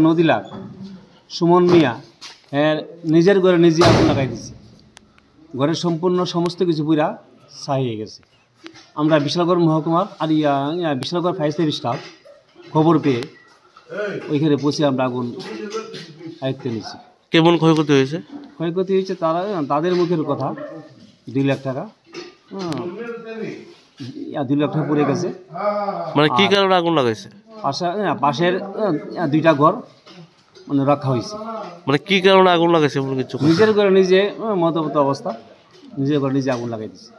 নদীলাল সুমন মিয়া নিজের ঘরে নিজে আগুন লাগাই দিছে। ঘরের সম্পূর্ণ সমস্ত কিছু পুরা ছাই হয়ে গেছে। আমরা বিশালগড় মহকুমার আর বিশালগড় ফায়ার সার্ভিস স্টাফ খবর পেয়ে ওইখানে পৌঁছে আমরা আগুন আয়ত্তে নিয়েছি। কেমন ক্ষয়ক্ষতি হয়েছে? ক্ষয়ক্ষতি হয়েছে তাদের মুখের কথা 2 লাখ টাকা, 2 লাখ টাকা পড়ে গেছে। মানে কি কারণে আগুন লাগাইছে? পাশের 2টা ঘর মানে রক্ষা হয়েছে। মানে কি কারণে আগুন লাগাইছে? নিজের ঘরে নিজে মতো অবস্থা, নিজের ঘরে নিজে আগুন লাগাই দিচ্ছে।